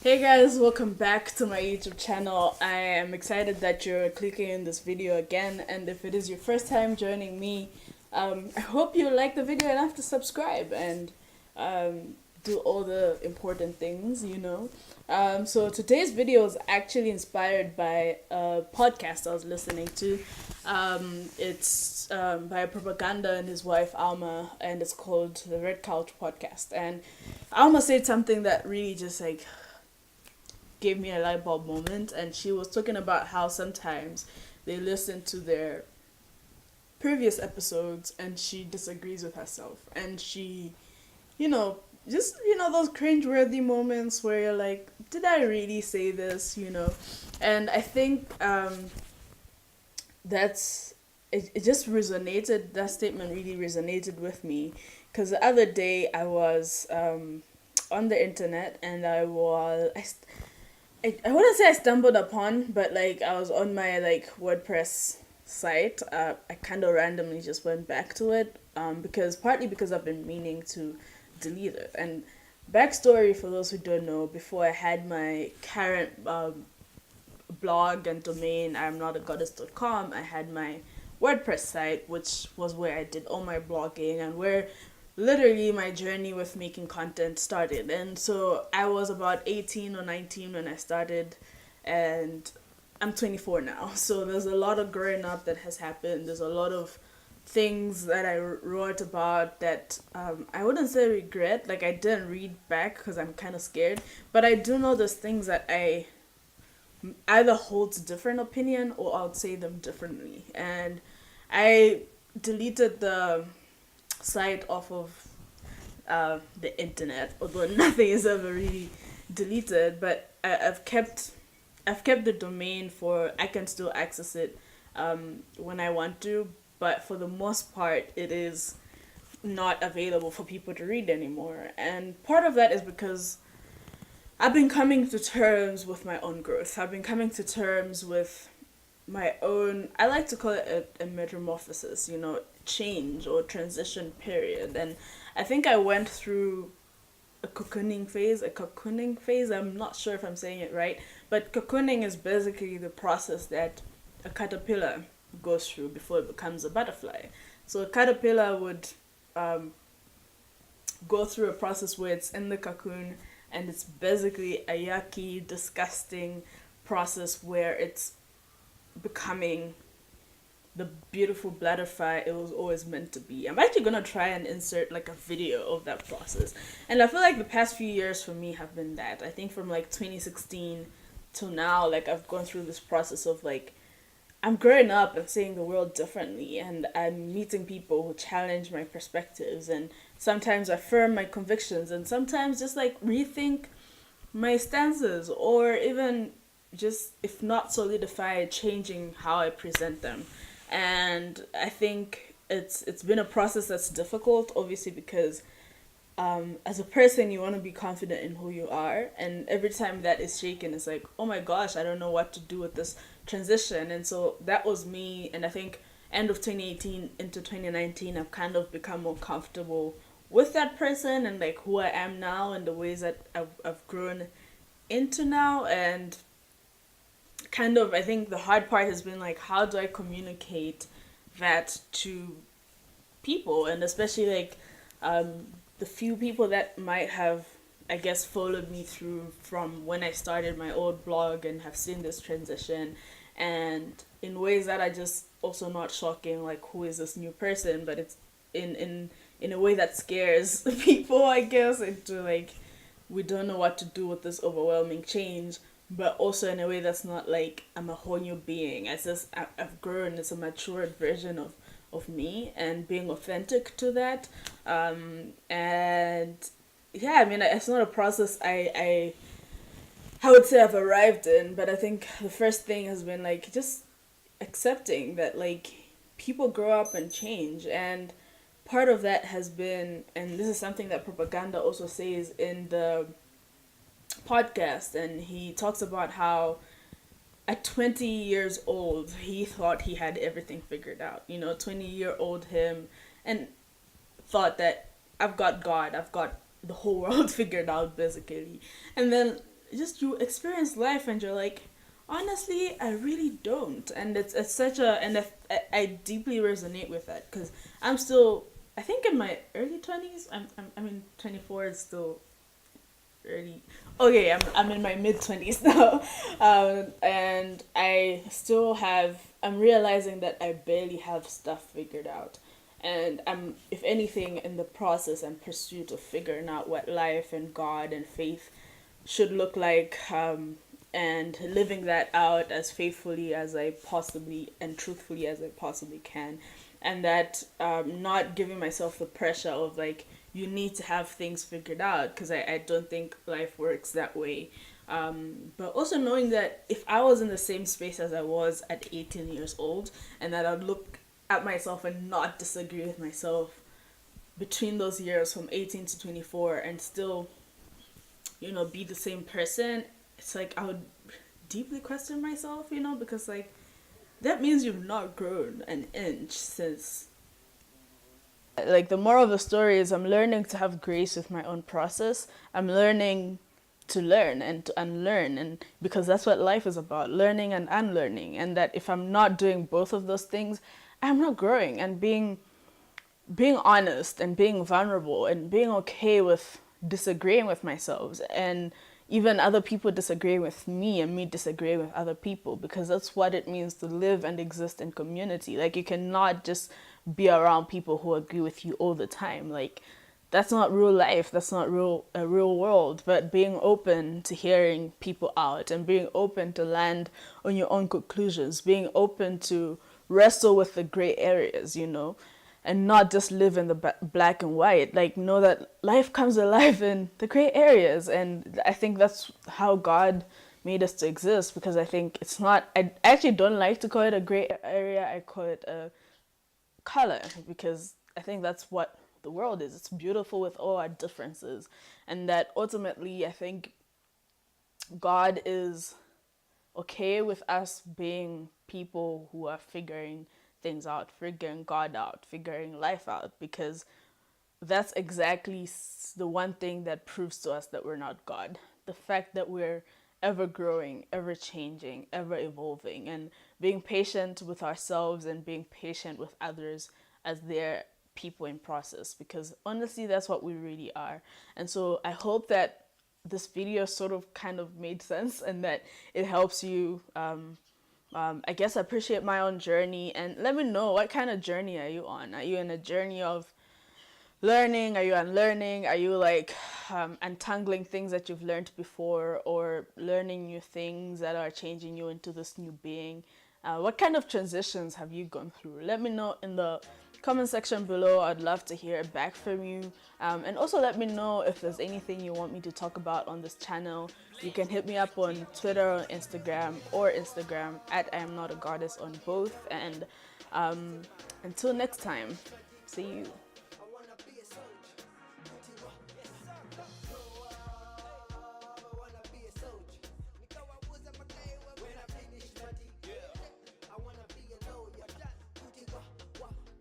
Hey guys, welcome back to my YouTube channel. I am excited that you're clicking in this video again, and if it is your first time joining me, I hope you like the video enough to subscribe and do all the important things. So today's video is actually inspired by a podcast I was listening to. It's by Propaganda and his wife Alma, and it's called the Red Couch Podcast. And Alma said something that really just gave me a light bulb moment, and she was talking about how sometimes they listen to their previous episodes and she disagrees with herself, and she you know just those cringeworthy moments where you're like, did I really say this? And I think that's it just resonated. That statement really resonated with me because the other day I was on the internet, and I wouldn't say I stumbled upon, but I was on my WordPress site. I kind of randomly just went back to it, because I've been meaning to delete it. And backstory for those who don't know: before I had my current blog and domain, I'mNotAGoddess.com, I had my WordPress site, which was where I did all my blogging and where literally my journey with making content started. And so I was about 18 or 19 when I started, and I'm 24 now. So there's a lot of growing up that has happened. There's a lot of things that I wrote about that I wouldn't say regret. Like, I didn't read back because I'm kind of scared, but I do know there's things that I either hold to different opinion or I'll say them differently. And I deleted the site off of the internet, although nothing is ever really deleted. But I've kept the domain for I can still access it when I want to, but for the most part, it is not available for people to read anymore. And part of that is because I've been coming to terms with my own growth. I've been coming to terms with my own, I like to call it a metamorphosis, change or transition period. And I think I went through a cocooning phase. I'm not sure if I'm saying it right, but cocooning is basically the process that a caterpillar goes through before it becomes a butterfly. So a caterpillar would go through a process where it's in the cocoon, and it's basically a yucky, disgusting process where it's becoming the beautiful butterfly it was always meant to be. I'm actually gonna try and insert a video of that process. And I feel like the past few years for me have been that. I think from 2016 till now, I've gone through this process of I'm growing up and seeing the world differently, and I'm meeting people who challenge my perspectives and sometimes affirm my convictions, and sometimes just rethink my stances, or even just, if not solidified, changing how I present them. And I think it's been a process that's difficult, obviously, because as a person you want to be confident in who you are, and every time that is shaken, it's like, oh my gosh, I don't know what to do with this transition. And so that was me, and I think end of 2018 into 2019 I've kind of become more comfortable with that person and who I am now and the ways that I've grown into now. And kind of, I think the hard part has been how do I communicate that to people, and especially the few people that might have, I guess, followed me through from when I started my old blog and have seen this transition, and in ways that are just also not shocking, who is this new person, but it's in a way that scares people, I guess, into we don't know what to do with this overwhelming change, but also in a way that's not I'm a whole new being. It's just I've grown. It's a matured version of me, and being authentic to that. And yeah, I mean, it's not a process I would say I've arrived in, but I think the first thing has been just accepting that people grow up and change. And part of that has been, and this is something that Propaganda also says in the podcast, and he talks about how at 20 years old he thought he had everything figured out. 20-year-old him, and thought that I've got God, I've got the whole world figured out, basically. And then just you experience life and you're like, honestly, I really don't. And it's such a, and I deeply resonate with that because I'm still, I think in my early 20s. I mean 24 is still early. Okay, I'm in my mid 20s now. And I'm realizing that I barely have stuff figured out. And I'm, if anything, in the process and pursuit of figuring out what life and God and faith should look like, and living that out as faithfully as I possibly and truthfully as I possibly can. And that, not giving myself the pressure of like, you need to have things figured out, because I don't think life works that way. But also knowing that if I was in the same space as I was at 18 years old, and that I'd look at myself and not disagree with myself between those years from 18 to 24 and still, be the same person, it's like I would deeply question myself, because like that means you've not grown an inch since. Like, the moral of the story is I'm learning to have grace with my own process. I'm learning to learn and to unlearn, and because that's what life is about, learning and unlearning. And that if I'm not doing both of those things, I'm not growing. And being honest and being vulnerable and being okay with disagreeing with myself, and even other people disagreeing with me and me disagreeing with other people, because that's what it means to live and exist in community. Like, you cannot just be around people who agree with you all the time. Like, that's not real life, that's not a real world. But being open to hearing people out and being open to land on your own conclusions, being open to wrestle with the gray areas, and not just live in the black and white. Like, know that life comes alive in the gray areas. And I think that's how God made us to exist, because I think it's not, I actually don't like to call it a gray area, I call it a color, because I think that's what the world is. It's beautiful with all our differences. And that ultimately, I think God is okay with us being people who are figuring things out, figuring God out, figuring life out, because that's exactly the one thing that proves to us that we're not God. The fact that we're ever growing, ever changing, ever evolving, and being patient with ourselves and being patient with others as their people in process, because honestly, that's what we really are. And so I hope that this video sort of kind of made sense, and that it helps you, I guess, appreciate my own journey. And let me know, what kind of journey are you on? Are you in a journey of learning? Are you unlearning? Are you like, untangling things that you've learned before, or learning new things that are changing you into this new being? What kind of transitions have you gone through? Let me know in the comment section below. I'd love to hear back from you. And also let me know if there's anything you want me to talk about on this channel. You can hit me up on Twitter or Instagram at I am not a goddess on both. And until next time, see you.